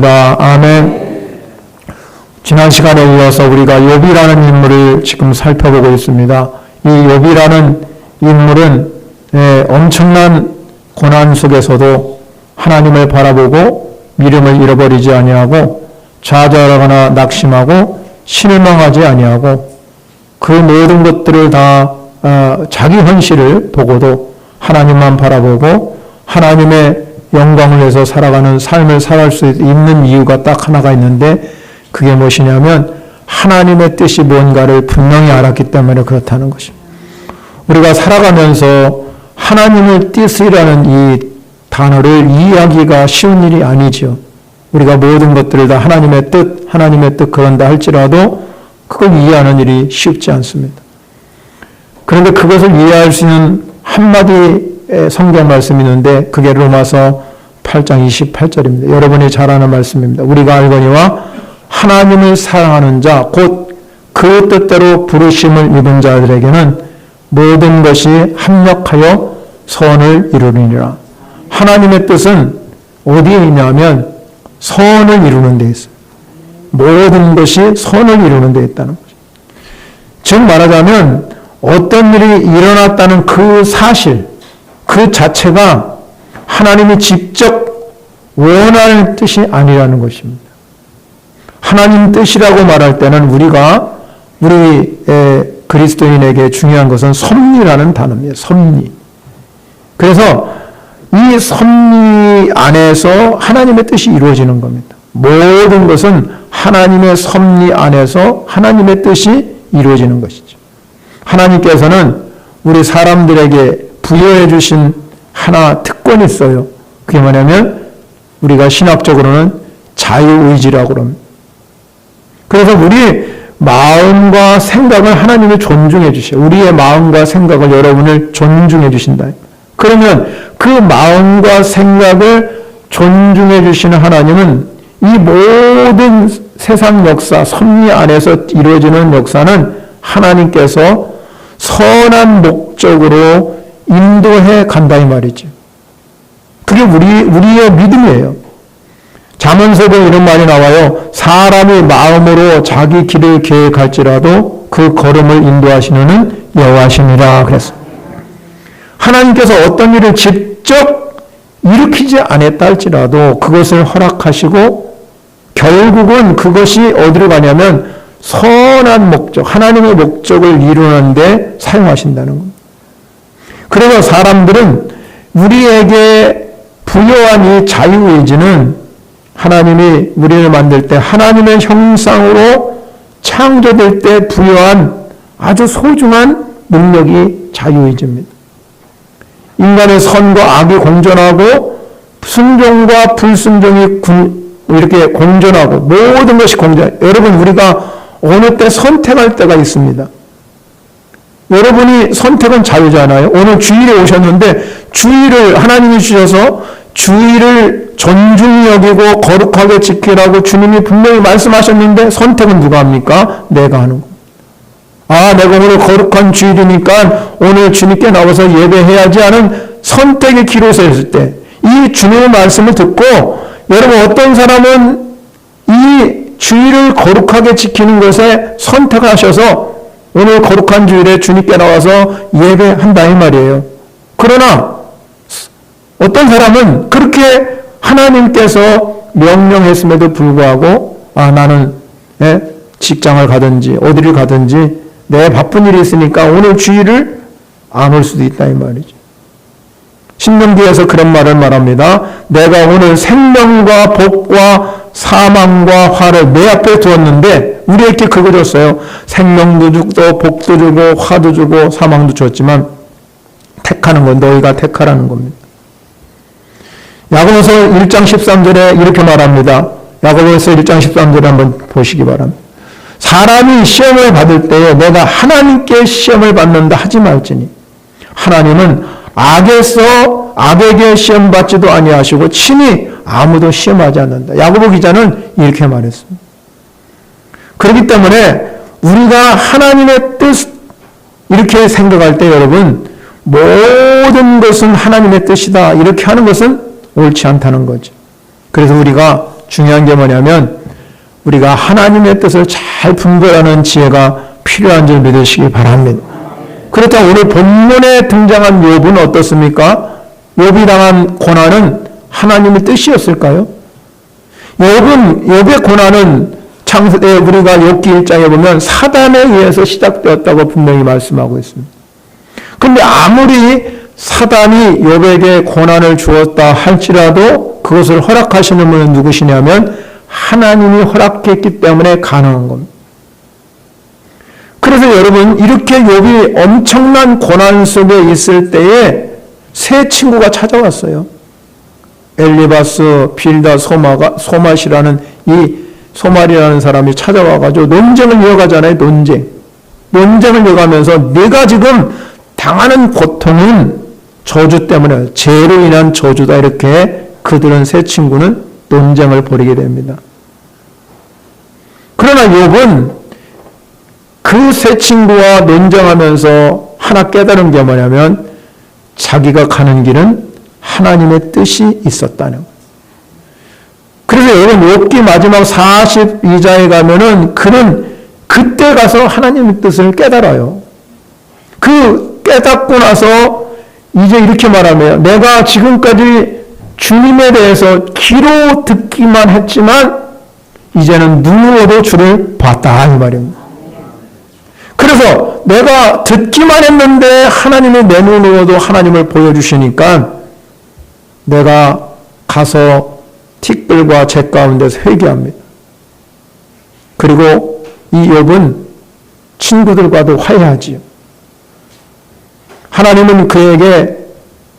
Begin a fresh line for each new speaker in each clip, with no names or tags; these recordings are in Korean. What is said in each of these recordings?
아멘. 지난 시간에 이어서 우리가 욥이라는 인물을 지금 살펴보고 있습니다. 이 욥이라는 인물은 엄청난 고난 속에서도 하나님을 바라보고 믿음을 잃어버리지 아니하고 좌절하거나 낙심하고 실망하지 아니하고 그 모든 것들을 다 자기 현실을 보고도 하나님만 바라보고 하나님의 영광을 위해서 살아가는 삶을 살아갈 수 있는 이유가 딱 하나가 있는데 그게 무엇이냐면 하나님의 뜻이 뭔가를 분명히 알았기 때문에 그렇다는 것입니다. 우리가 살아가면서 하나님의 뜻이라는 이 단어를 이해하기가 쉬운 일이 아니죠. 우리가 모든 것들을 다 하나님의 뜻 그런다 할지라도 그걸 이해하는 일이 쉽지 않습니다. 그런데 그것을 이해할 수 있는 한마디 성경 말씀이 있는데 그게 로마서 8장 28절입니다. 여러분이 잘 아는 말씀입니다. 우리가 알거니와 하나님을 사랑하는 자 곧 그 뜻대로 부르심을 입은 자들에게는 모든 것이 합력하여 선을 이루느니라. 하나님의 뜻은 어디에 있냐면 선을 이루는 데 있어요. 모든 것이 선을 이루는 데 있다는 거죠. 즉 말하자면 어떤 일이 일어났다는 그 사실 그 자체가 하나님이 직접 원하는 뜻이 아니라는 것입니다. 하나님 뜻이라고 말할 때는 우리 그리스도인에게 중요한 것은 섭리라는 단어입니다. 섭리. 그래서 이 섭리 안에서 하나님의 뜻이 이루어지는 겁니다. 모든 것은 하나님의 섭리 안에서 하나님의 뜻이 이루어지는 것이죠. 하나님께서는 우리 사람들에게 부여해 주신 하나 특권이 있어요. 그게 뭐냐면 우리가 신학적으로는 자유의지라고 합니다. 그래서 우리 마음과 생각을 하나님이 존중해 주셔요. 우리의 마음과 생각을 여러분을 존중해 주신다. 그러면 그 마음과 생각을 존중해 주시는 하나님은 이 모든 세상 역사, 섭리 안에서 이루어지는 역사는 하나님께서 선한 목적으로 인도해 간다 이 말이죠. 그게 우리의 믿음이에요. 잠언서도 이런 말이 나와요. 사람이 마음으로 자기 길을 계획할지라도 그 걸음을 인도하시는 여호와시니라 그랬어요. 하나님께서 어떤 일을 직접 일으키지 않았다 할지라도 그것을 허락하시고 결국은 그것이 어디로 가냐면 선한 목적, 하나님의 목적을 이루는 데 사용하신다는 겁니다. 그래서 사람들은 우리에게 부여한 이 자유의지는 하나님이 우리를 만들 때 하나님의 형상으로 창조될 때 부여한 아주 소중한 능력이 자유의지입니다. 인간의 선과 악이 공존하고 순종과 불순종이 이렇게 공존하고 모든 것이 공존해요. 여러분 우리가 어느 때 선택할 때가 있습니다. 여러분이 선택은 자유잖아요. 오늘 주일에 오셨는데 주일을 하나님이 주셔서 주일을 존중히 여기고 거룩하게 지키라고 주님이 분명히 말씀하셨는데 선택은 누가 합니까? 내가 하는 거. 내가 오늘 거룩한 주일이니까 오늘 주님께 나와서 예배해야지 하는 선택의 기로에 섰을 때 이 주님의 말씀을 듣고 여러분 어떤 사람은 이 주일을 거룩하게 지키는 것에 선택하셔서 오늘 거룩한 주일에 주님께 나와서 예배한다 이 말이에요. 그러나 어떤 사람은 그렇게 하나님께서 명령했음에도 불구하고 나는 직장을 가든지 어디를 가든지 내 바쁜 일이 있으니까 오늘 주일을 안 올 수도 있다 이 말이죠. 신명기에서 그런 말을 말합니다. 내가 오늘 생명과 복과 사망과 화를 내 앞에 두었는데 우리에게 그거 줬어요. 생명도 주고 복도 주고 화도 주고 사망도 줬지만 택하는 건 너희가 택하라는 겁니다. 야고보서 1장 13절에 이렇게 말합니다. 야고보서 1장 13절에 한번 보시기 바랍니다. 사람이 시험을 받을 때에 내가 하나님께 시험을 받는다 하지 말지니 하나님은 악에게 시험 받지도 아니하시고 친히 아무도 시험하지 않는다. 야고보 기자는 이렇게 말했습니다. 그렇기 때문에 우리가 하나님의 뜻 이렇게 생각할 때 여러분 모든 것은 하나님의 뜻이다 이렇게 하는 것은 옳지 않다는 거죠. 그래서 우리가 중요한 게 뭐냐면 우리가 하나님의 뜻을 잘 분별하는 지혜가 필요한 줄 믿으시기 바랍니다. 그렇다면 오늘 본문에 등장한 욥은 어떻습니까? 욥이 당한 고난은 하나님의 뜻이었을까요? 욥의 고난은 우리가 욥기 1장에 보면 사단에 의해서 시작되었다고 분명히 말씀하고 있습니다. 그런데 아무리 사단이 욥에게 고난을 주었다 할지라도 그것을 허락하시는 분은 누구시냐면 하나님이 허락했기 때문에 가능한 겁니다. 그래서 여러분 이렇게 욥이 엄청난 고난 속에 있을 때에 세 친구가 찾아왔어요. 엘리바스, 빌다, 소맛이라는 이 소말이라는 사람이 찾아와가지고 논쟁을 이어가잖아요. 논쟁을 이어가면서 내가 지금 당하는 고통은 저주 때문에 죄로 인한 저주다 이렇게 그들은 세 친구는 논쟁을 벌이게 됩니다. 그러나 욥은 그 세 친구와 논쟁하면서 하나 깨달은 게 뭐냐면 자기가 가는 길은 하나님의 뜻이 있었다는 거예요. 그래서 여러분 욥기 마지막 42장에 가면은 그는 그때 가서 하나님의 뜻을 깨달아요. 그 깨닫고 나서 이제 이렇게 말하면 내가 지금까지 주님에 대해서 귀로 듣기만 했지만 이제는 눈으로도 주를 봤다 이 말입니다. 그래서 내가 듣기만 했는데 하나님이 내 눈으로도 하나님을 보여주시니까 내가 가서 틱들과 재 가운데서 회개합니다. 그리고 이 욥은 친구들과도 화해하지요. 하나님은 그에게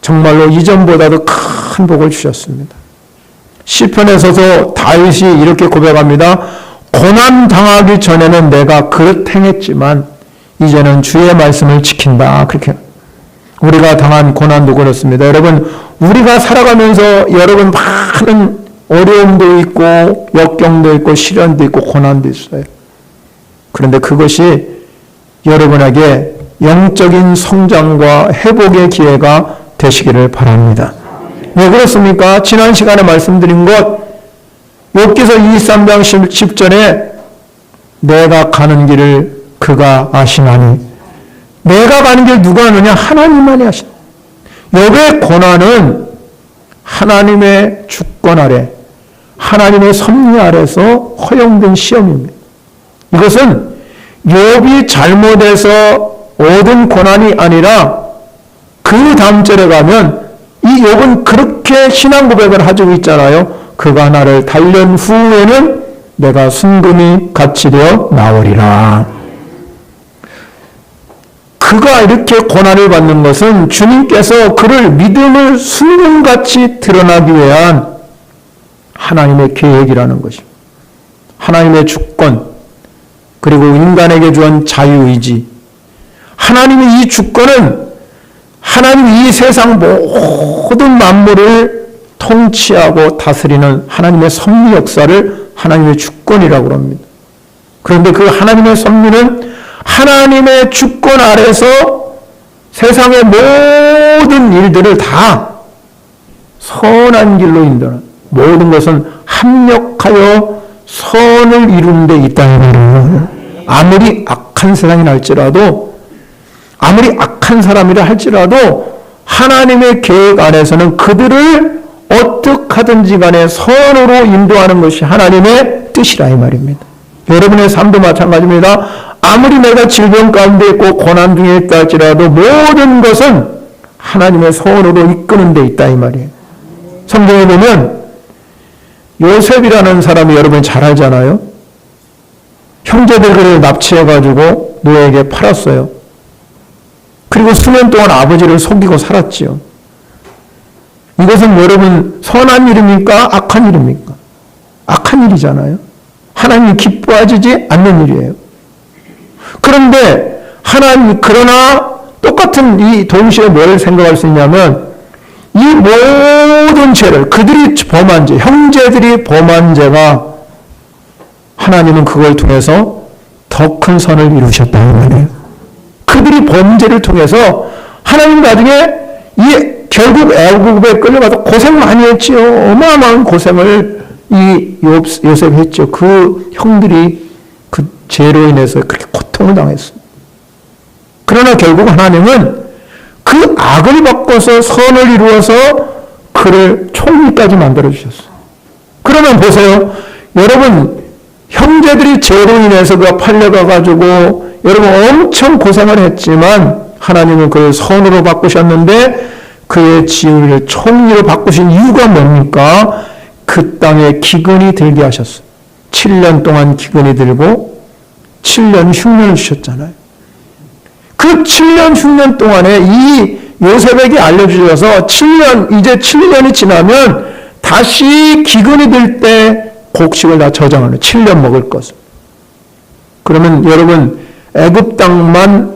정말로 이전보다도 큰 복을 주셨습니다. 시편에서도 다윗이 이렇게 고백합니다. 고난 당하기 전에는 내가 그릇 행했지만 이제는 주의 말씀을 지킨다. 그렇게 우리가 당한 고난도 그렇습니다. 여러분 우리가 살아가면서 여러분 많은 어려움도 있고 역경도 있고 시련도 있고 고난도 있어요. 그런데 그것이 여러분에게 영적인 성장과 회복의 기회가 되시기를 바랍니다. 왜 그렇습니까? 지난 시간에 말씀드린 것 욥기서 23장 10절에 내가 가는 길을 그가 아시나니 내가 가는 길 누가 아느냐? 하나님만이 아시나. 욥의 고난은 하나님의 주권 아래 하나님의 섭리 아래서 허용된 시험입니다. 이것은 욥이 잘못해서 얻은 고난이 아니라 그 다음 절에 가면 이 욥은 그렇게 신앙 고백을 하고 있잖아요. 그가 나를 단련 후에는 내가 순금이 같이 되어 나오리라. 그가 이렇게 고난을 받는 것은 주님께서 그를 믿음을 순금같이 드러나기 위한 하나님의 계획이라는 것입니다. 하나님의 주권 그리고 인간에게 주은 자유의지 하나님의 이 주권은 하나님이 이 세상 모든 만물을 통치하고 다스리는 하나님의 섭리 역사를 하나님의 주권이라고 합니다. 그런데 그 하나님의 섭리는 하나님의 주권 아래서 세상의 모든 일들을 다 선한 길로 인도하는 모든 것은 합력하여 선을 이루는 데 있다는 말이에요. 아무리 악한 세상이 날지라도 아무리 악한 사람이라 할지라도 하나님의 계획 안에서는 그들을 어떻게 하든지 간에 선으로 인도하는 것이 하나님의 뜻이라 이 말입니다. 여러분의 삶도 마찬가지입니다. 아무리 내가 질병 가운데 있고 고난 중에 있다 할지라도 모든 것은 하나님의 선으로 이끄는 데 있다 이 말이에요. 성경에 보면 요셉이라는 사람이 여러분 잘 알잖아요. 형제들 그를 납치해가지고 노예에게 팔았어요. 그리고 수년 동안 아버지를 속이고 살았지요. 이것은 여러분 선한 일입니까? 악한 일입니까? 악한 일이잖아요. 하나님이 기뻐하지 않는 일이에요. 그런데 그러나 똑같은 이 동시에 뭘 생각할 수 있냐면 이 모든 죄를 그들이 범한 죄, 형제들이 범한 죄가 하나님은 그걸 통해서 더 큰 선을 이루셨다는 말이에요. 그들이 범죄를 통해서 하나님 나중에 결국 애굽에 끌려가서 고생 많이 했지요. 어마어마한 고생을 요셉이 했죠. 그 형들이 그 죄로 인해서 그렇게 고통을 당했습니다. 그러나 결국 하나님은 그 악을 바꿔서 선을 이루어서 그를 총리까지 만들어주셨어요. 그러면 보세요. 여러분, 형제들이 죄로 인해서 그가 팔려가가지고 여러분 엄청 고생을 했지만 하나님은 그를 선으로 바꾸셨는데 그의 지위를 총리로 바꾸신 이유가 뭡니까? 그 땅에 기근이 들게 하셨어요. 7년 동안 기근이 들고 7년 흉년을 주셨잖아요. 그 7년 흉년 동안에 이 요셉에게 알려주셔서 이제 7년이 지나면 다시 기근이 들 때 곡식을 다 저장하는 7년 먹을 것을. 그러면 여러분 애굽 땅만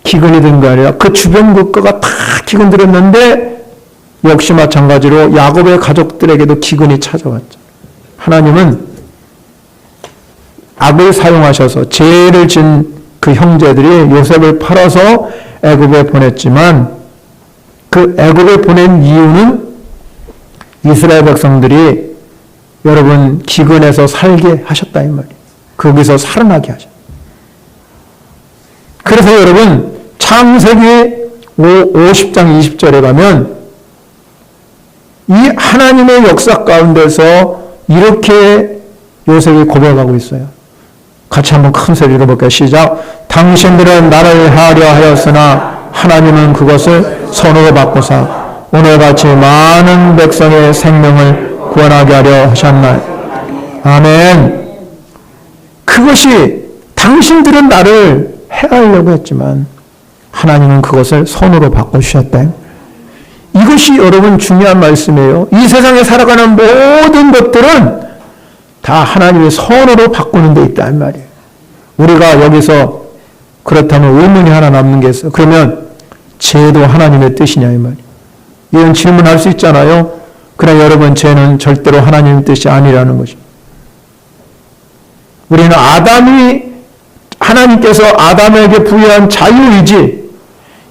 기근이 든 거 아니라 그 주변 국가가 다 기근 들었는데 역시 마찬가지로 야곱의 가족들에게도 기근이 찾아왔죠. 하나님은 악을 사용하셔서 죄를 진 그 형제들이 요셉을 팔아서 애굽에 보냈지만 그 애굽에 보낸 이유는 이스라엘 백성들이 여러분 기근에서 살게 하셨다 이 말이에요. 거기서 살아나게 하셨다. 그래서 여러분 창세기 50장 20절에 가면 이 하나님의 역사 가운데서 이렇게 요셉이 고백하고 있어요. 같이 한번 큰 소리로 볼게요. 시작. 당신들은 나를 하려 하였으나 하나님은 그것을 선으로 바꾸사 오늘같이 많은 백성의 생명을 구원하게 하려 하셨나요? 아멘. 그것이 당신들은 나를 해하려고 했지만 하나님은 그것을 선으로 바꿔주셨다. 이것이 여러분 중요한 말씀이에요. 이 세상에 살아가는 모든 것들은 다 하나님의 선으로 바꾸는 데 있다는 말이에요. 우리가 여기서 그렇다면 의문이 하나 남는 게 있어요. 그러면 죄도 하나님의 뜻이냐 이 말이에요. 이런 질문할 수 있잖아요. 그러나 여러분 죄는 절대로 하나님의 뜻이 아니라는 것입니다. 우리는 하나님께서 아담에게 부여한 자유의지,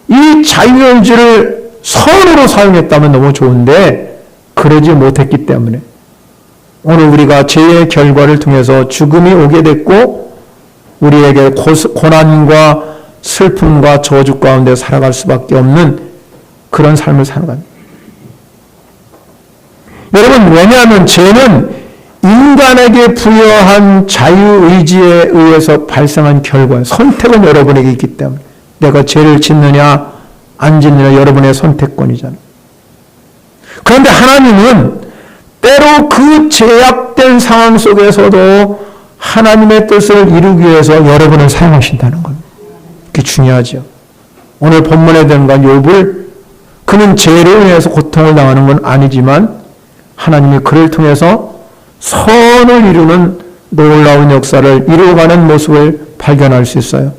이 자유의지를 선으로 사용했다면 너무 좋은데 그러지 못했기 때문에 오늘 우리가 죄의 결과를 통해서 죽음이 오게 됐고 우리에게 고난과 슬픔과 저주 가운데 살아갈 수밖에 없는 그런 삶을 살아갑니다. 여러분 왜냐하면 죄는 인간에게 부여한 자유의지에 의해서 발생한 결과예요. 선택은 여러분에게 있기 때문에 내가 죄를 짓느냐 안 짓느냐 여러분의 선택권이잖아요. 그런데 하나님은 때로 그 제약된 상황 속에서도 하나님의 뜻을 이루기 위해서 여러분을 사용하신다는 겁니다. 그게 중요하죠. 오늘 본문에 대한 건 욥을 그는 죄로 인해서 고통을 당하는 건 아니지만 하나님이 그를 통해서 선을 이루는 놀라운 역사를 이루어가는 모습을 발견할 수 있어요.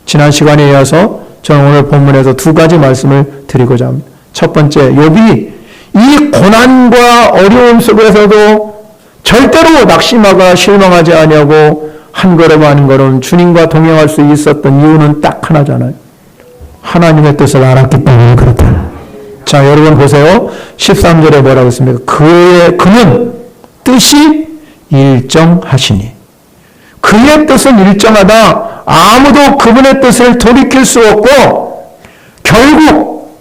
지난 시간에 이어서 저는 오늘 본문에서 두 가지 말씀을 드리고자 합니다. 첫 번째, 욥이 이 고난과 어려움 속에서도 절대로 낙심하고 실망하지 아니하고 한 걸음 한 걸음 주님과 동행할 수 있었던 이유는 딱 하나잖아요. 하나님의 뜻을 알았기 때문에 그렇다. 자, 여러분 보세요. 13절에 뭐라고 했습니까? 그는 뜻이 일정하시니. 그의 뜻은 일정하다. 아무도 그분의 뜻을 돌이킬 수 없고 결국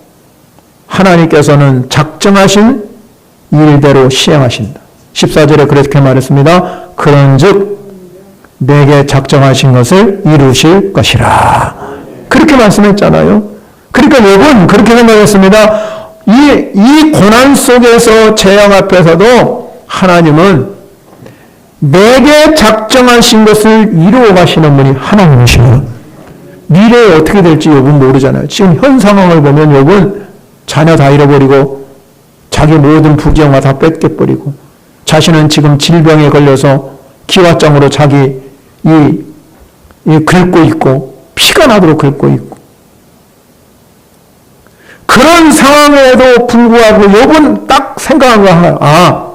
하나님께서는 작정하신 일대로 시행하신다. 14절에 그렇게 말했습니다. 그런즉 내게 작정하신 것을 이루실 것이라. 그렇게 말씀했잖아요. 그러니까 욥은 그렇게 생각했습니다. 이 고난 속에서 재앙 앞에서도 하나님은 내게 작정하신 것을 이루어 가시는 분이 하나님이시고 미래에 어떻게 될지 욥은 모르잖아요. 지금 현 상황을 보면 욥은 자녀 다 잃어버리고 자기 모든 부귀영화 다 뺏겨버리고 자신은 지금 질병에 걸려서 기와장으로 자기 긁고 있고 피가 나도록 긁고 있고 그런 상황에도 불구하고 욥은 딱 생각한 거 하나.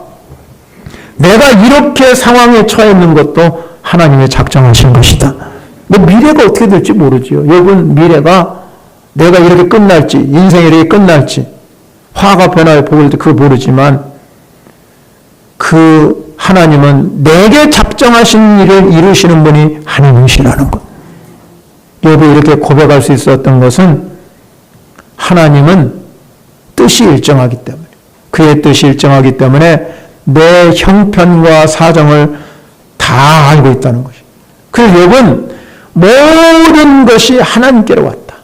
내가 이렇게 상황에 처해 있는 것도 하나님의 작정하신 것이다. 뭐 미래가 어떻게 될지 모르지요. 욥은 미래가 내가 이렇게 끝날지 인생이 이렇게 끝날지 화가 변화에 복을 그거 모르지만 그 하나님은 내게 작정하신 일을 이루시는 분이 하나님이시라는 것. 욥이 이렇게 고백할 수 있었던 것은 하나님은 뜻이 일정하기 때문에, 그의 뜻이 일정하기 때문에 내 형편과 사정을 다 알고 있다는 것이죠. 그래서 욥은 모든 것이 하나님께로 왔다.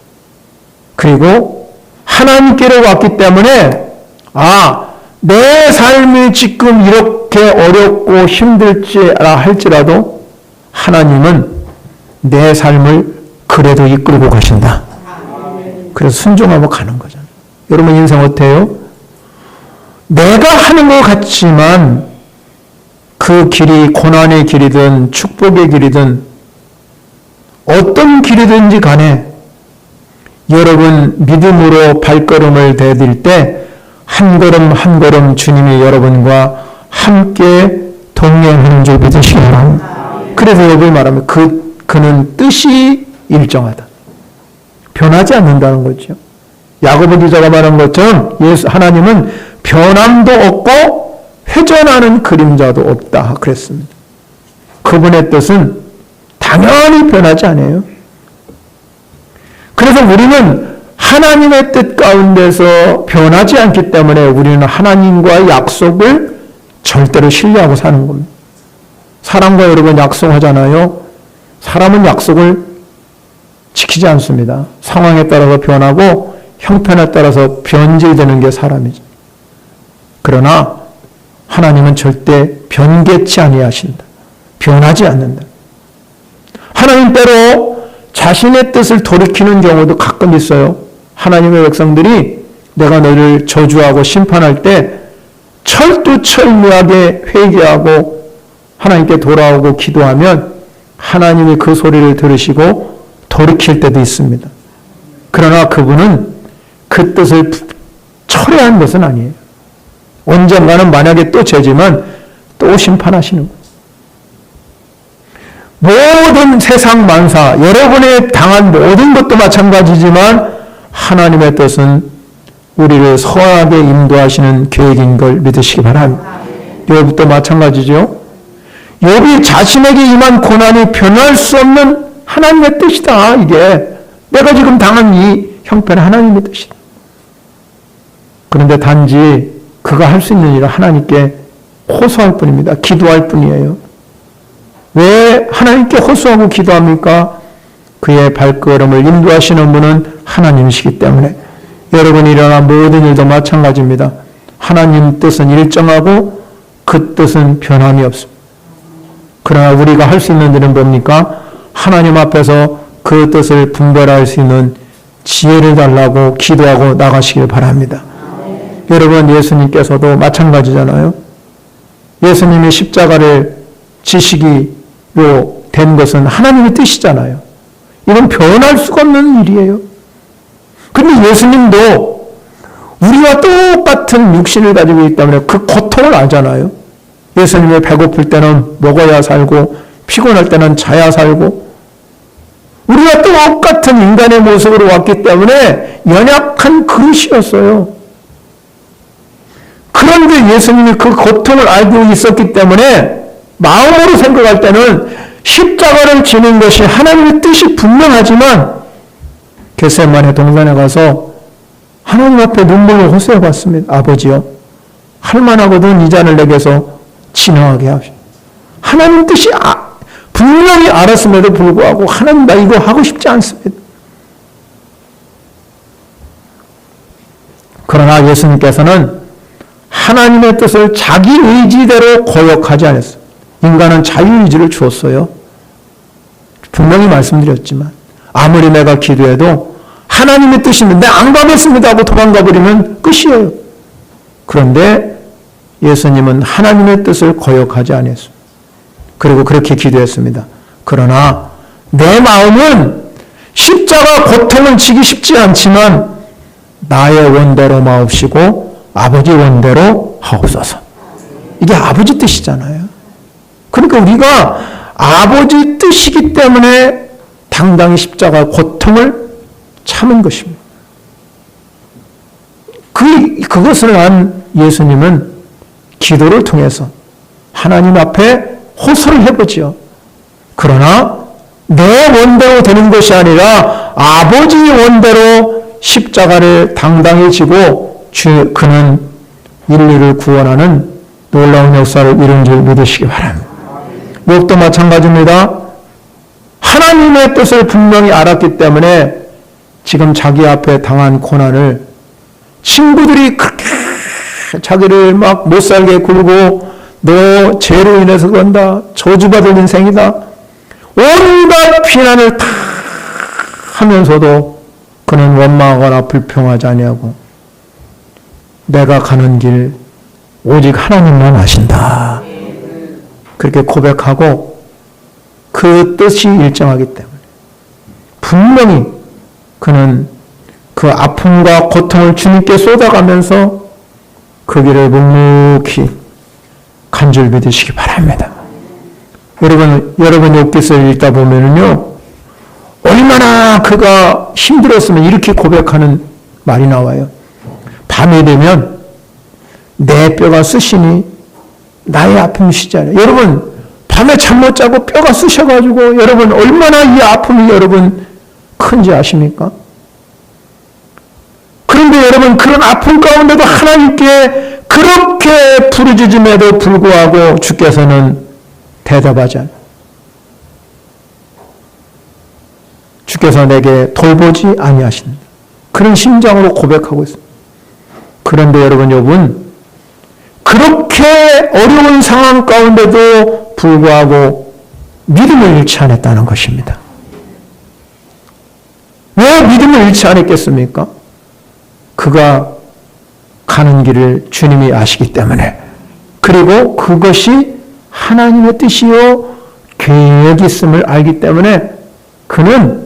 그리고 하나님께로 왔기 때문에 내 삶이 지금 이렇게 어렵고 힘들지라 할지라도 하나님은 내 삶을 그래도 이끌고 가신다. 그래서 순종하고 가는 거잖아요. 여러분 인생 어때요? 내가 하는 것 같지만 그 길이 고난의 길이든 축복의 길이든 어떤 길이든지 간에 여러분 믿음으로 발걸음을 대들 때 한 걸음 한 걸음 주님이 여러분과 함께 동행하는 줄 믿으시기 바랍니다. 그래서 욥이 말하면 그는 뜻이 일정하다. 변하지 않는다는 거죠. 야고보 기자가 말한 것처럼 하나님은 변함도 없고 회전하는 그림자도 없다 그랬습니다. 그분의 뜻은 당연히 변하지 않아요. 그래서 우리는 하나님의 뜻 가운데서 변하지 않기 때문에 우리는 하나님과의 약속을 절대로 신뢰하고 사는 겁니다. 사람과 여러분 약속하잖아요. 사람은 약속을 지키지 않습니다. 상황에 따라서 변하고 형편에 따라서 변질되는 게 사람이죠. 그러나 하나님은 절대 변개치 아니하신다. 변하지 않는다. 하나님 때로 자신의 뜻을 돌이키는 경우도 가끔 있어요. 하나님의 백성들이 내가 너를 저주하고 심판할 때 철두철미하게 회개하고 하나님께 돌아오고 기도하면 하나님이 그 소리를 들으시고 돌이킬 때도 있습니다. 그러나 그분은 그 뜻을 철회한 것은 아니에요. 언젠가는 만약에 또 죄지만 또 심판하시는 거예요. 모든 세상 만사, 여러분이 당한 모든 것도 마찬가지지만 하나님의 뜻은 우리를 선하게 인도하시는 계획인 걸 믿으시기 바랍니다. 욥도 마찬가지죠. 욥이 자신에게 임한 고난이 변할 수 없는 하나님의 뜻이다. 이게 내가 지금 당한 이 형편은 하나님의 뜻이다. 그런데 단지 그가 할 수 있는 일은 하나님께 호소할 뿐입니다. 기도할 뿐이에요. 왜 하나님께 호소하고 기도합니까? 그의 발걸음을 인도하시는 분은 하나님이시기 때문에. 여러분이 일어난 모든 일도 마찬가지입니다. 하나님 뜻은 일정하고 그 뜻은 변함이 없습니다. 그러나 우리가 할 수 있는 일은 뭡니까? 하나님 앞에서 그 뜻을 분별할 수 있는 지혜를 달라고 기도하고 나가시길 바랍니다. 여러분 예수님께서도 마찬가지잖아요. 예수님이 십자가를 지시기로 된 것은 하나님의 뜻이잖아요. 이건 변할 수가 없는 일이에요. 그런데 예수님도 우리와 똑같은 육신을 가지고 있기 때문에 그 고통을 알잖아요. 예수님이 배고플 때는 먹어야 살고 피곤할 때는 자야 살고 우리와 똑같은 인간의 모습으로 왔기 때문에 연약한 그릇이었어요. 그런데 예수님이 그 고통을 알고 있었기 때문에 마음으로 생각할 때는 십자가를 지는 것이 하나님의 뜻이 분명하지만 겟세마네 동산에 가서 하나님 앞에 눈물로 호소해 봤습니다. 아버지요, 할만하거든 이 잔을 내게서 진화하게 하시오. 하나님 뜻이 분명히 알았음에도 불구하고 하나님 나 이거 하고 싶지 않습니다. 그러나 예수님께서는 하나님의 뜻을 자기 의지대로 거역하지 않았어요. 인간은 자유의지를 주었어요. 분명히 말씀드렸지만 아무리 내가 기도해도 하나님의 뜻인데 안 가겠습니다 하고 도망가 버리면 끝이에요. 그런데 예수님은 하나님의 뜻을 거역하지 않았어요. 그리고 그렇게 기도했습니다. 그러나 내 마음은 십자가 고통을 지기 쉽지 않지만 나의 원대로 마옵시고 아버지 원대로 하옵소서. 이게 아버지 뜻이잖아요. 그러니까 우리가 아버지 뜻이기 때문에 당당히 십자가 고통을 참은 것입니다. 그것을 안 예수님은 기도를 통해서 하나님 앞에 호소를 해보지요. 그러나 내 원대로 되는 것이 아니라 아버지 원대로 십자가를 당당히 지고 그는 인류를 구원하는 놀라운 역사를 이룬 줄 믿으시기 바랍니다. 욥도 마찬가지입니다. 하나님의 뜻을 분명히 알았기 때문에 지금 자기 앞에 당한 고난을 친구들이 그렇게 자기를 막 못살게 굴고 너 죄로 인해서 그런다. 저주받은 인생이다. 온갖 비난을 다 하면서도 그는 원망하거나 불평하지 아니하고 내가 가는 길 오직 하나님만 아신다. 그렇게 고백하고 그 뜻이 일정하기 때문에 분명히 그는 그 아픔과 고통을 주님께 쏟아가면서 그 길을 묵묵히 간 줄 믿으시기 바랍니다. 여러분 욥기서를 읽다 보면은요, 얼마나 그가 힘들었으면 이렇게 고백하는 말이 나와요. 밤이 되면 내 뼈가 쑤시니 나의 아픔이 시잖아요. 여러분 밤에 잠 못 자고 뼈가 쑤셔가지고 여러분 얼마나 이 아픔이 여러분 큰지 아십니까? 그런데 여러분 그런 아픔 가운데도 하나님께 그렇게 부르짖음에도 불구하고 주께서는 대답하지 않아요. 주께서 내게 돌보지 아니하신다. 그런 심정으로 고백하고 있습니다. 그런데 여러분 욥은 그렇게 어려운 상황 가운데도 불구하고 믿음을 잃지 않았다는 것입니다. 왜 믿음을 잃지 않았겠습니까? 그가 가는 길을 주님이 아시기 때문에, 그리고 그것이 하나님의 뜻이요 계획이 있음을 알기 때문에 그는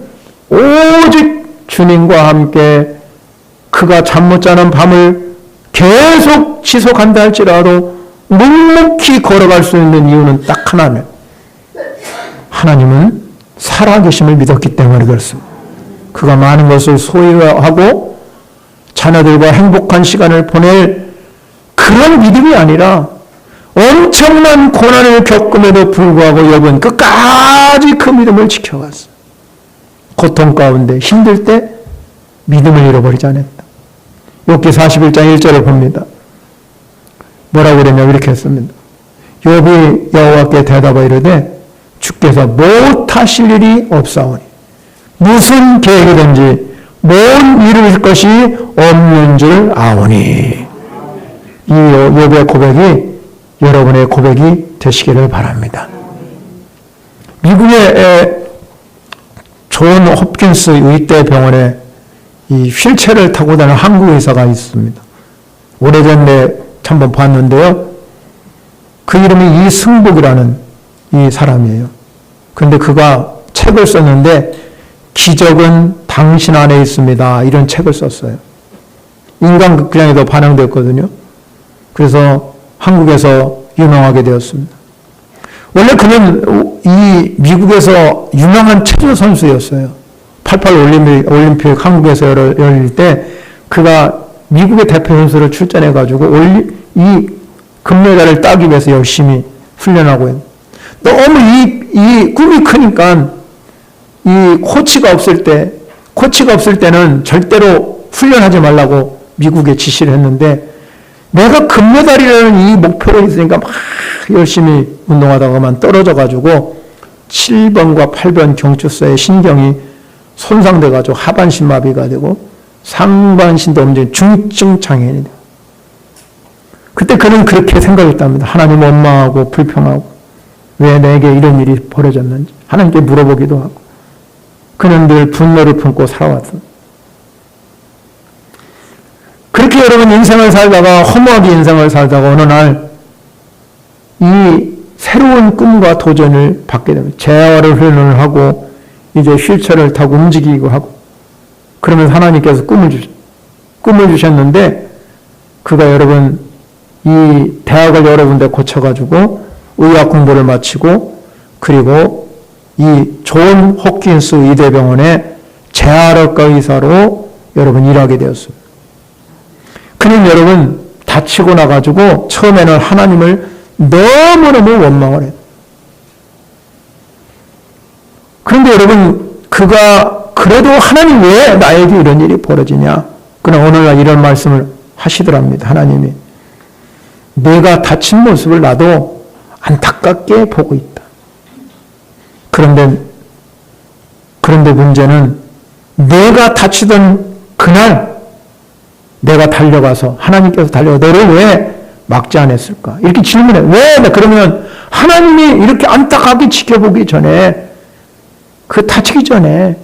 오직 주님과 함께 그가 잠 못 자는 밤을 계속 지속한다 할지라도 묵묵히 걸어갈 수 있는 이유는 딱 하나는 하나님은 살아계심을 믿었기 때문에 그렇습니다. 그가 많은 것을 소유하고 자녀들과 행복한 시간을 보낼 그런 믿음이 아니라 엄청난 고난을 겪음에도 불구하고 욥은 끝까지 그 믿음을 지켜갔어. 고통 가운데 힘들 때 믿음을 잃어버리지 않았다. 욥기 41장 1절을 봅니다. 뭐라고 그랬냐고 이렇게 했습니다. 욥이 여호와께 대답하여 이르되 주께서 못하실 일이 없사오니 무슨 계획이든지 뭔 이룰 것이 없는 줄 아오니. 이 욥의 고백이 여러분의 고백이 되시기를 바랍니다. 미국의 존 홉킨스 의대병원에 이 휠체어를 타고 다니는 한국 의사가 있습니다. 오래전에 한번 봤는데요. 그 이름이 이승복이라는 이 사람이에요. 그런데 그가 책을 썼는데 기적은 당신 안에 있습니다. 이런 책을 썼어요. 인간극장에도 반영됐거든요. 그래서 한국에서 유명하게 되었습니다. 원래 그는 이 미국에서 유명한 체조 선수였어요. 88 올림픽 한국에서 열릴 때 그가 미국의 대표 선수를 출전해가지고 이 금메달을 따기 위해서 열심히 훈련하고 있는. 너무 이 꿈이 크니까 이 코치가 없을 때는 절대로 훈련하지 말라고 미국에 지시를 했는데 내가 금메달이라는 이 목표가 있으니까 막 열심히 운동하다가만 떨어져가지고 7번과 8번 경추서의 신경이 손상돼가지고 하반신 마비가 되고 상반신도 엄청 중증 장애인이 돼요. 그때 그는 그렇게 생각했답니다. 하나님 원망하고 불평하고 왜 내게 이런 일이 벌어졌는지 하나님께 물어보기도 하고 그는 늘 분노를 품고 살아왔습니다. 그렇게 여러분 인생을 살다가 허무하게 인생을 살다가 어느 날 이 새로운 꿈과 도전을 받게 됩니다. 재활을 훈련을 하고 이제 휠체어를 타고 움직이고 하고 그러면서 하나님께서 꿈을 주셨는데 그가 여러분 이 대학을 여러 군데 거쳐가지고 의학 공부를 마치고 그리고 이 존 홉킨스 의대병원의 재활학과 의사로 여러분 일하게 되었습니다. 그는 여러분 다치고 나가지고 처음에는 하나님을 너무너무 원망을 해요. 그런데 여러분, 그가 그래도 하나님 왜 나에게 이런 일이 벌어지냐? 그러나 오늘날 이런 말씀을 하시더랍니다. 하나님이 내가 다친 모습을 나도 안타깝게 보고 있다. 그런데 문제는 내가 다치던 그날 내가 달려가서 하나님께서 너를 왜 막지 않았을까? 이렇게 질문해. 왜? 그러면 하나님이 이렇게 안타깝게 지켜보기 전에 그 다치기 전에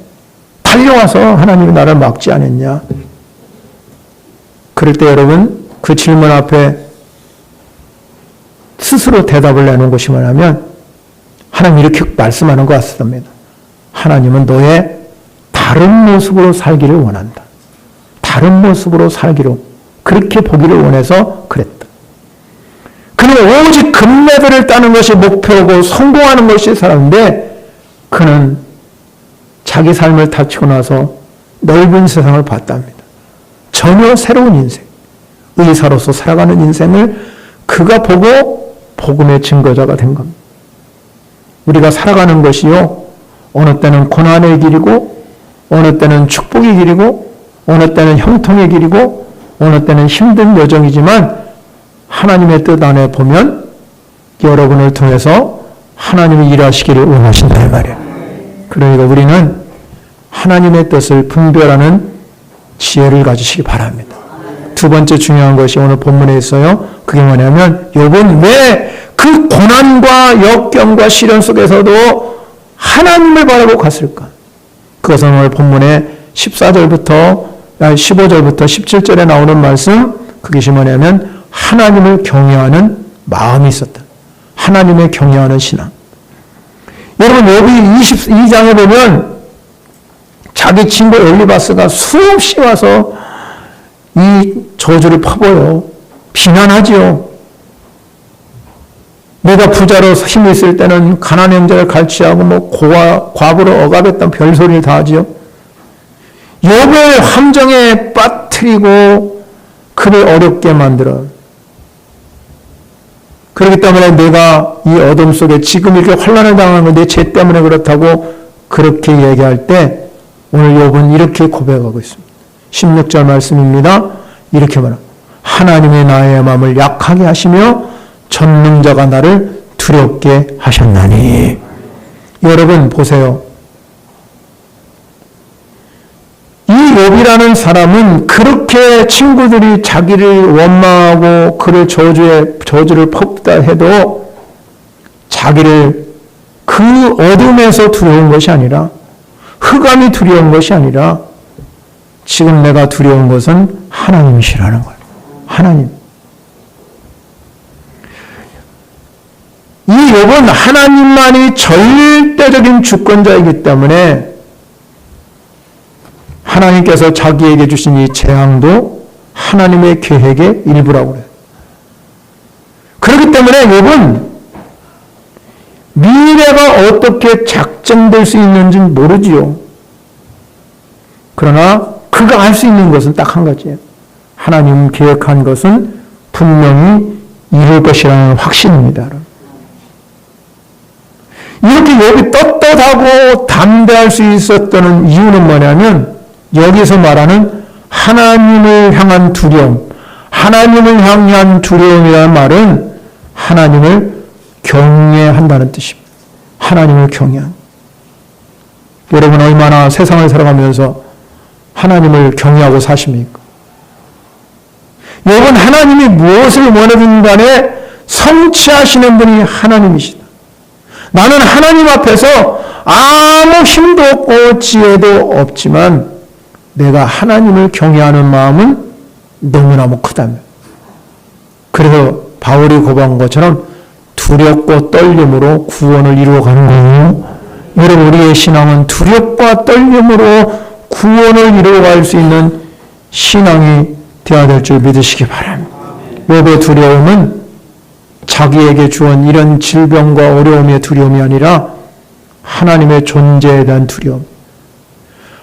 달려와서 하나님이 나를 막지 않았냐? 그럴 때 여러분 그 질문 앞에 스스로 대답을 내는 것이 뭐냐면 하나님 이렇게 말씀하는 것 같습니다. 하나님은 너의 다른 모습으로 살기를 원한다. 다른 모습으로 살기로 그렇게 보기를 원해서 그랬다. 그는 오직 금메달을 따는 것이 목표고 성공하는 것이 사람인데 그는 자기 삶을 다치고 나서 넓은 세상을 봤답니다. 전혀 새로운 인생, 의사로서 살아가는 인생을 그가 보고 복음의 증거자가 된 겁니다. 우리가 살아가는 것이요, 어느 때는 고난의 길이고 어느 때는 축복의 길이고 어느 때는 형통의 길이고 어느 때는 힘든 여정이지만 하나님의 뜻 안에 보면 여러분을 통해서 하나님이 일하시기를 원하신다 이 말이에요. 그러니까 우리는 하나님의 뜻을 분별하는 지혜를 가지시기 바랍니다. 두 번째 중요한 것이 오늘 본문에 있어요. 그게 뭐냐면 욥은 왜 그 고난과 역경과 시련 속에서도 하나님을 바라고 갔을까? 그것은 오늘 본문의 15절부터 17절에 나오는 말씀, 그것이 뭐냐면 하나님을 경외하는 마음이 있었다. 하나님을 경외하는 신앙. 여러분 욥이 22장에 보면 자기 친구 엘리바스가 수없이 와서 이 저주를 퍼부어요. 비난하지요. 내가 부자로 힘이 있을 때는 가난한 형제를 갈취하고 과부로 억압했던 별소리를 다 하지요. 욥을 함정에 빠뜨리고 그를 어렵게 만들어. 그렇기 때문에 내가 이 어둠 속에 지금 이렇게 환난을 당하는 건 내 죄 때문에 그렇다고 그렇게 얘기할 때 오늘 욥은 이렇게 고백하고 있습니다. 16절 말씀입니다. 이렇게 말합니다. 하나님의 나의 마음을 약하게 하시며 전능자가 나를 두렵게 하셨나니. 여러분 보세요. 이 욥이라는 사람은 그렇게 친구들이 자기를 원망하고 그를 저주를 퍼붓다 해도 자기를 그 어둠에서 두려운 것이 아니라 흑암이 두려운 것이 아니라 지금 내가 두려운 것은 하나님이시라는 거예요. 하나님. 이 욥은 하나님만이 절대적인 주권자이기 때문에 하나님께서 자기에게 주신 이 재앙도 하나님의 계획의 일부라고 그래요. 그렇기 때문에 욥은 미래가 어떻게 작정될 수 있는지는 모르지요. 그러나 그가 알 수 있는 것은 딱 한 가지예요. 하나님 계획한 것은 분명히 이룰 것이라는 확신입니다. 이렇게 욥이 떳떳하고 담대할 수 있었던 이유는 뭐냐면 여기서 말하는 하나님을 향한 두려움, 하나님을 향한 두려움이라는 말은 하나님을 경외한다는 뜻입니다. 하나님을 경외한. 여러분 얼마나 세상을 살아가면서 하나님을 경외하고 사십니까? 여러분 하나님이 무엇을 원하든 간에 성취하시는 분이 하나님이시다. 나는 하나님 앞에서 아무 힘도 없고 지혜도 없지만 내가 하나님을 경외하는 마음은 너무너무 크다며. 그래서 바울이 고백한 것처럼 두렵고 떨림으로 구원을 이루어가는 거예요. 여러분 우리의 신앙은 두렵과 떨림으로 구원을 이루어갈 수 있는 신앙이 되어야 될 줄 믿으시기 바랍니다. 욥의 두려움은 자기에게 주은 이런 질병과 어려움의 두려움이 아니라 하나님의 존재에 대한 두려움.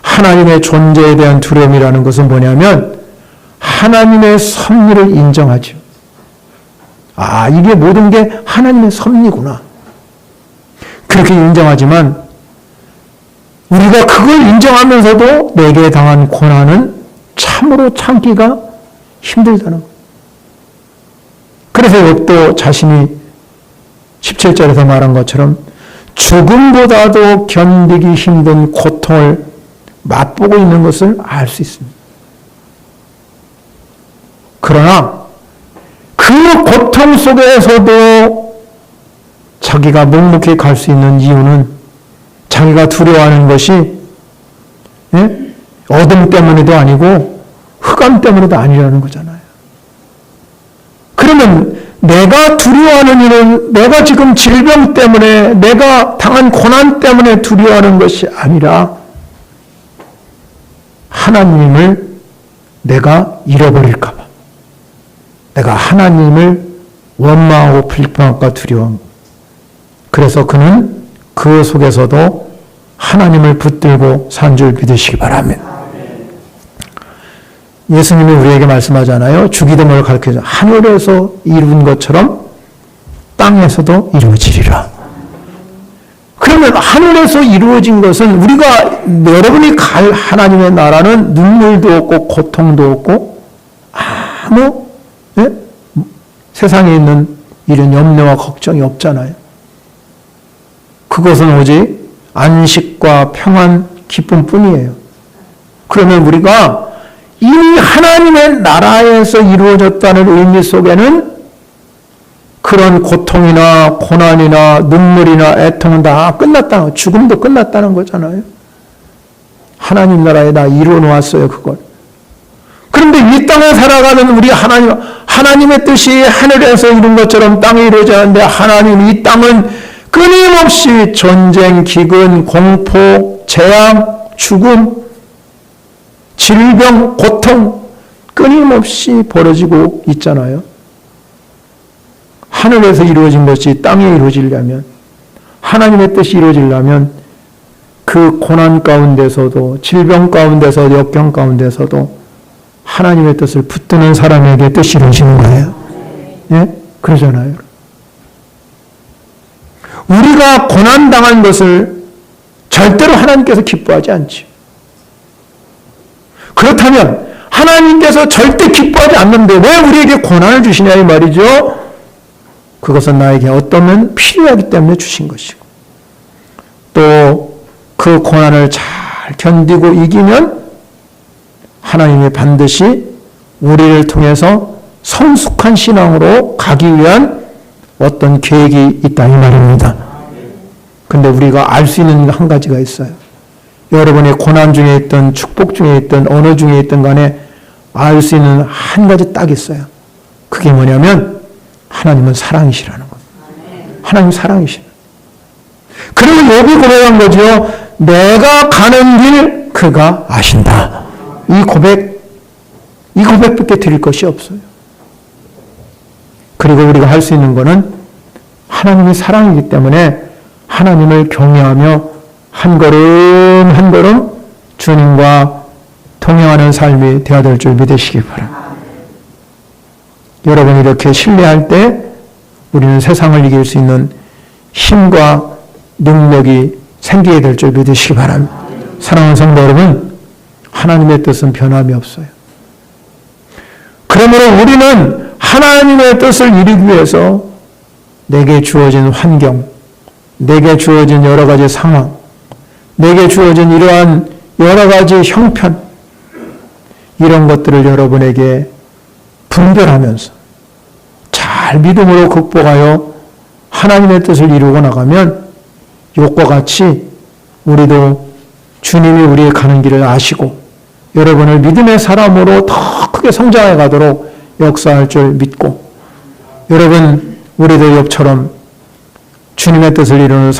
하나님의 존재에 대한 두려움이라는 것은 뭐냐면 하나님의 섭리를 인정하죠. 아, 이게 모든 게 하나님의 섭리구나. 그렇게 인정하지만 우리가 그걸 인정하면서도 내게 당한 고난은 참으로 참기가 힘들다는 거예요. 그래서 욥도 자신이 17절에서 말한 것처럼 죽음보다도 견디기 힘든 고통을 맛보고 있는 것을 알 수 있습니다. 그러나 그 고통 속에서도 자기가 묵묵히 갈 수 있는 이유는 자기가 두려워하는 것이 어둠 때문에도 아니고 흑암 때문에도 아니라는 거잖아요. 그러면 내가 두려워하는 일은 내가 지금 질병 때문에 내가 당한 고난 때문에 두려워하는 것이 아니라 하나님을 내가 잃어버릴까 봐. 내가 하나님을 원망하고 불평할까 두려워. 그래서 그는 그 속에서도 하나님을 붙들고 산 줄 믿으시기 바랍니다. 예수님이 우리에게 말씀하잖아요. 주기도문을 가르쳐서 하늘에서 이룬 것처럼 땅에서도 이루어지리라. 그러면 하늘에서 이루어진 것은 우리가 여러분이 갈 하나님의 나라는 눈물도 없고 고통도 없고 아무 세상에 있는 이런 염려와 걱정이 없잖아요. 그것은 오직 안식과 평안, 기쁨뿐이에요. 그러면 우리가 이미 하나님의 나라에서 이루어졌다는 의미 속에는 그런 고통이나 고난이나 눈물이나 애통은 다 끝났다는 거, 죽음도 끝났다는 거잖아요. 하나님 나라에 다 이루어 놓았어요, 그걸. 그런데 이 땅에 살아가는 우리 하나님의 뜻이 하늘에서 이룬 것처럼 땅에 이루어지는데 하나님 이 땅은 끊임없이 전쟁, 기근, 공포, 재앙, 죽음, 질병, 고통 끊임없이 벌어지고 있잖아요. 하늘에서 이루어진 것이 땅에 이루어지려면 하나님의 뜻이 이루어지려면 그 고난 가운데서도 질병 가운데서도 역경 가운데서도 하나님의 뜻을 붙드는 사람에게 뜻이 이루어지는 거예요. 예? 그러잖아요. 우리가 고난당한 것을 절대로 하나님께서 기뻐하지 않죠. 그렇다면 하나님께서 절대 기뻐하지 않는데 왜 우리에게 고난을 주시냐 이 말이죠. 그것은 나에게 어떤 면 필요하기 때문에 주신 것이고 또 그 고난을 잘 견디고 이기면 하나님이 반드시 우리를 통해서 성숙한 신앙으로 가기 위한 어떤 계획이 있다 이 말입니다. 근데 우리가 알 수 있는 한 가지가 있어요. 여러분의 고난 중에 있든 축복 중에 있든 어느 중에 있든 간에 알 수 있는 한 가지 딱 있어요. 그게 뭐냐면 하나님은 사랑이시라는 겁니다. 하나님 사랑이시라. 그리고 욥이 고백한 거죠. 내가 가는 길 그가 아신다. 이 고백밖에 드릴 것이 없어요. 그리고 우리가 할 수 있는 거는 하나님이 사랑이기 때문에 하나님을 경외하며 한 걸음 한 걸음 주님과 동행하는 삶이 되어야 될 줄 믿으시기 바랍니다. 여러분이 이렇게 신뢰할 때 우리는 세상을 이길 수 있는 힘과 능력이 생기게 될 줄 믿으시기 바랍니다. 사랑하는 성도 여러분, 하나님의 뜻은 변함이 없어요. 그러므로 우리는 하나님의 뜻을 이루기 위해서 내게 주어진 환경, 내게 주어진 여러 가지 상황, 내게 주어진 이러한 여러 가지 형편, 이런 것들을 여러분에게 분별하면서 잘 믿음으로 극복하여 하나님의 뜻을 이루고 나가면 욥과 같이 우리도 주님이 우리의 가는 길을 아시고 여러분을 믿음의 사람으로 더 크게 성장해 가도록 역사할 줄 믿고 여러분 우리도 욥처럼 주님의 뜻을 이루는